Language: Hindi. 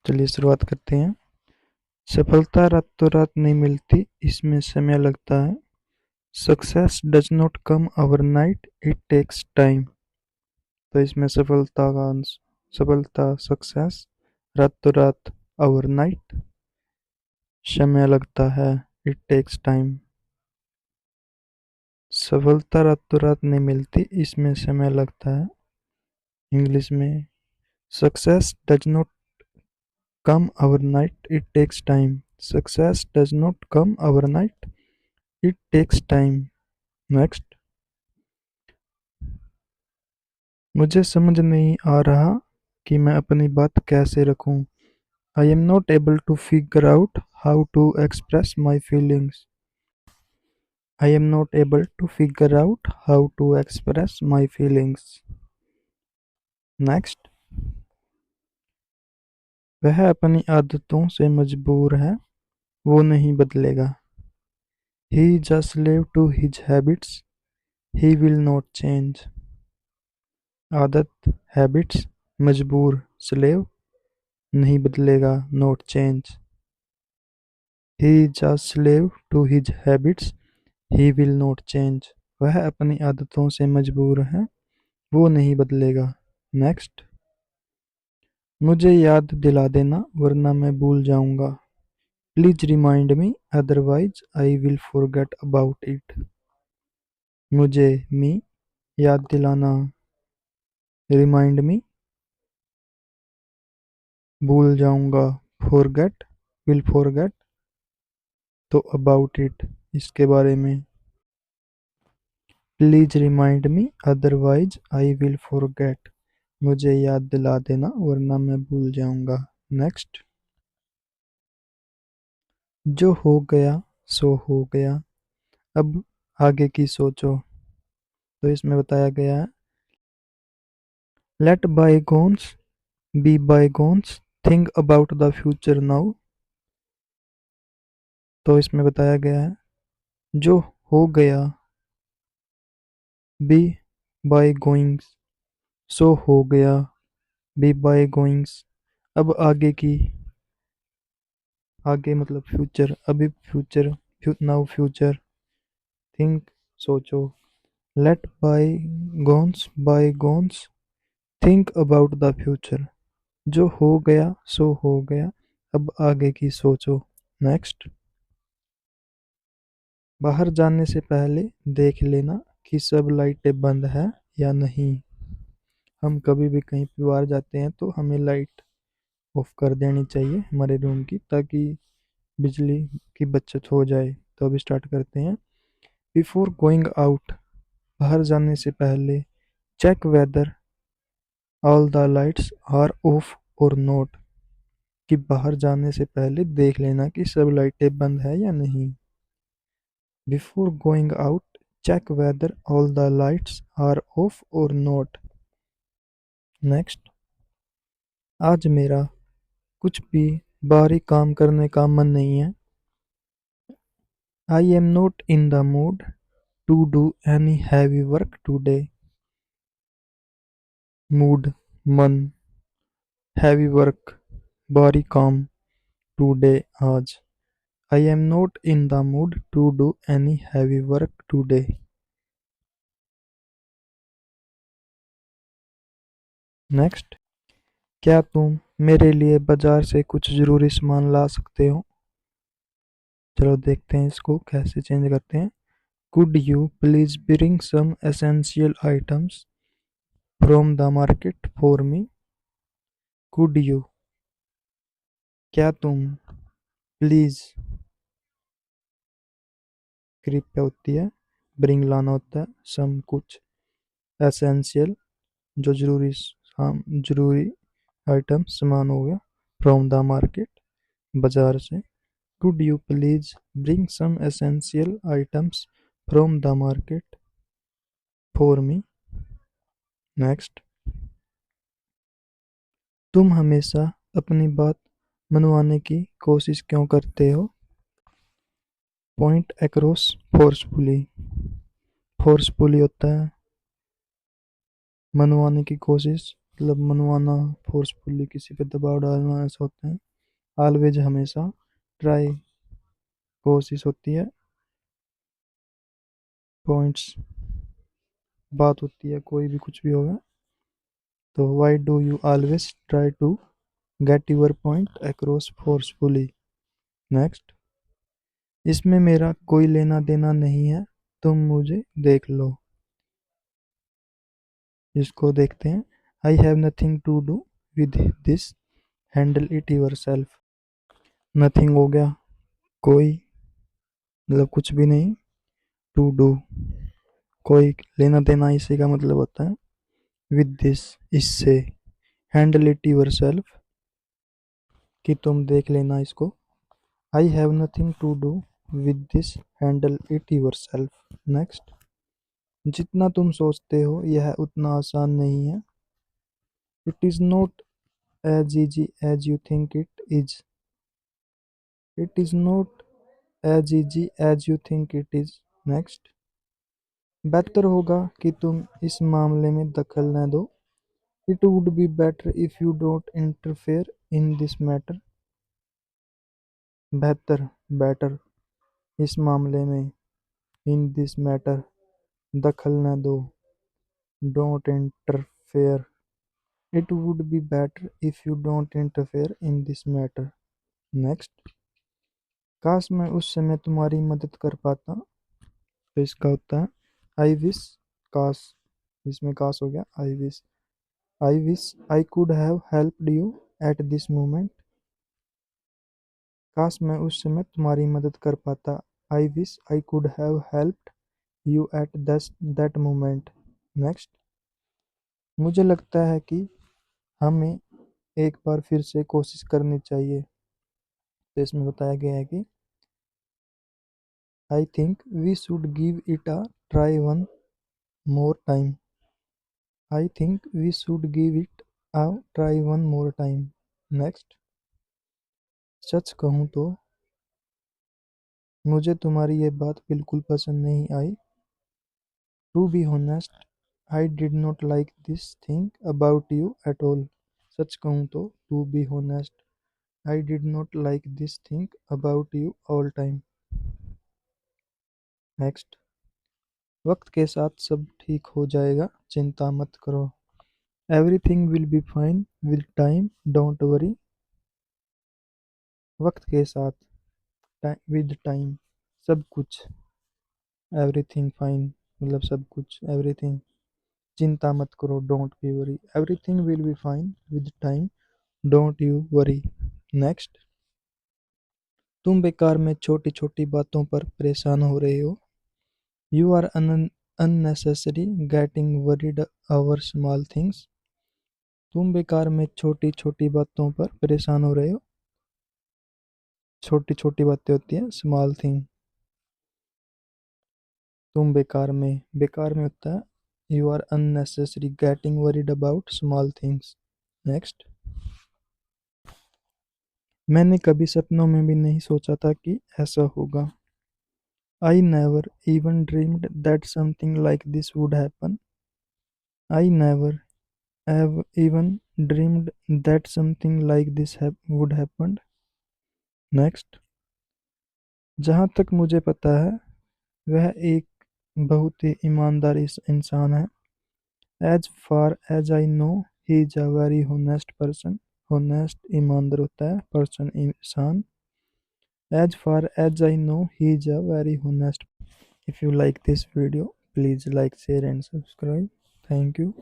चलिए शुरुआत करते हैं। सफलता रातों रात नहीं मिलती, इसमें समय लगता है। Success does not come overnight, it takes time. तो इसमें सफलता सक्सेस रातों रात, ओवरनाइट समय लगता है, इट टेक्स टाइम। सफलता रातों रात नहीं मिलती, इसमें समय लगता है। इंग्लिश में success does not come overnight, it takes time. Success does not come overnight, it takes time. Next. मुझे समझ नहीं आ रहा कि मैं अपनी बात कैसे रखूं। I am not able to figure out how to express my feelings. I am not able to figure out how to express my feelings. Next. वह अपनी आदतों से मजबूर है, वो नहीं बदलेगा। He is a slave to his habits, he will not change. आदत हैबिट्स, मजबूर स्लेव, नहीं बदलेगा not change. He is a slave to his habits, he will not change. वह अपनी आदतों से मजबूर है, वो नहीं बदलेगा। नेक्स्ट। मुझे याद दिला देना वरना मैं भूल जाऊंगा। Please remind me otherwise I will forget about it. मुझे मी याद दिलाना, रिमाइंड मी भूल जाऊंगा, फॉरगेट विल फॉरगेट, तो अबाउट इट इसके बारे में। Please remind me otherwise I will forget. मुझे याद दिला देना वरना मैं भूल जाऊंगा। नेक्स्ट। जो हो गया सो हो गया, अब आगे की सोचो। तो इसमें बताया गया है let bygones be bygones, think about the future now. तो इसमें बताया गया है जो हो गया बी बाय गोइंग्स, सो हो गया बी बाय गोइंग्स, अब आगे की, आगे मतलब फ्यूचर, अभी फ्यूचर, नाउ फ्यूचर, थिंक सोचो। Let bygones think about the future. जो हो गया सो हो गया, अब आगे की सोचो। नेक्स्ट। बाहर जाने से पहले देख लेना कि सब लाइटें बंद है या नहीं। हम कभी भी कहीं पे बाहर जाते हैं तो हमें लाइट ऑफ कर देनी चाहिए हमारे रूम की, ताकि बिजली की बचत हो जाए। तो अभी स्टार्ट करते हैं। बिफोर गोइंग आउट, बाहर जाने से पहले, check whether all the lights are off और नॉट, कि बाहर जाने से पहले देख लेना कि सब लाइटें बंद है या नहीं। Before going out, check whether all the lights are off और नॉट। नेक्स्ट। आज मेरा कुछ भी बाहरी काम करने का मन नहीं है। I am not in the mood to do any heavy work today. Mood मन, हैवी वर्क भारी काम, टूडे आज। I am not in the mood to do any heavy work today. Next. क्या तुम मेरे लिए बाजार से कुछ ज़रूरी सामान ला सकते हो। चलो देखते हैं इसको कैसे चेंज करते हैं। Could you please bring some essential items from the market for me. Could you, क्या तुम, प्लीज कृपया होती है, ब्रिंग लाना होता है, सम कुछ, एसेंशियल जो जरूरी, जरूरी आइटम सामान हो गया, फ्रॉम द मार्केट बाजार से। Could you please bring some essential items from the market for me. Next. तुम हमेशा अपनी बात मनवाने की कोशिश क्यों करते हो। पॉइंट अक्रॉस फोर्सफुली, फोर्सफुली होता है मनवाने की कोशिश, मतलब मनवाना, फोर्सफुली किसी पे दबाव डालना, ऐसा होता है। ऑलवेज हमेशा, ट्राई कोशिश होती है, पॉइंट्स बात होती है, कोई भी कुछ भी होगा। तो why do you always try to get your point across forcefully. Next, इसमें मेरा कोई लेना देना नहीं है, तुम मुझे देख लो। इसको देखते हैं। I have nothing to do with this, handle it yourself. Nothing हो गया कोई, मतलब कुछ भी नहीं। टू डू, कोई लेना देना, इसी का मतलब होता है। विद दिस, इससे। हैंडल इट योर सेल्फ, कि तुम देख लेना इसको। I have nothing to do with this, handle it yourself. Next, जितना तुम सोचते हो यह उतना आसान नहीं है। It is not as easy as you think it is. It is not as easy as you think it is. Next, बेहतर होगा कि तुम इस मामले में दखल न दो। It would be better if you don't interfere in this matter. बेहतर, बेटर, इस मामले में, इन दिस मैटर, दखल न दो, don't interfere. It would be better if you don't interfere in this matter. Next, काश मैं उस समय तुम्हारी मदद कर पाता। तो इसका होता है आई विश, काश, इसमें काश हो गया I wish I could have helped you at this moment. काश मैं उस समय तुम्हारी मदद कर पाता। I wish I could have helped you at that moment. Next, मुझे लगता है कि हमें एक बार फिर से कोशिश करनी चाहिए। तो इसमें बताया गया है कि I think we should give it a try one more time. I think we should give it a try one more time. Next, सच कहूँ तो मुझे तुम्हारी ये बात बिल्कुल पसंद नहीं आई। To be honest, I did not like this thing about you at all. सच कहूँ तो to be honest, I did not like this thing about you all time. Next, वक्त के साथ सब ठीक हो जाएगा, चिंता मत करो। Everything will be fine with time, don't worry. वक्त के साथ, विद टाइम, सब कुछ। एवरीथिंग फाइन, मतलब सब कुछ, एवरीथिंग, चिंता मत करो, don't be worry. Everything will be fine with time, don't you worry. Next, तुम बेकार में छोटी छोटी बातों पर परेशान हो रहे हो। You are unnecessary getting worried over small things। तुम बेकार में छोटी छोटी बातों पर परेशान हो रहे हो। छोटी छोटी बातें होती हैं स्मॉल थिंग। तुम बेकार में होता है you are unnecessary getting worried about small things। Next, मैंने कभी सपनों में भी नहीं सोचा था कि ऐसा होगा। I never even dreamed that something like this would happen. I never have even dreamed that something like this would happen. Next, जहाँ तक मुझे पता है वह एक बहुत ही ईमानदार इंसान है। As far as I know he is a very honest person. Honest, ईमानदार होता है, पर्सन इंसान। As far as I know he is a very honest. If you like this video, please like, share and subscribe. Thank you.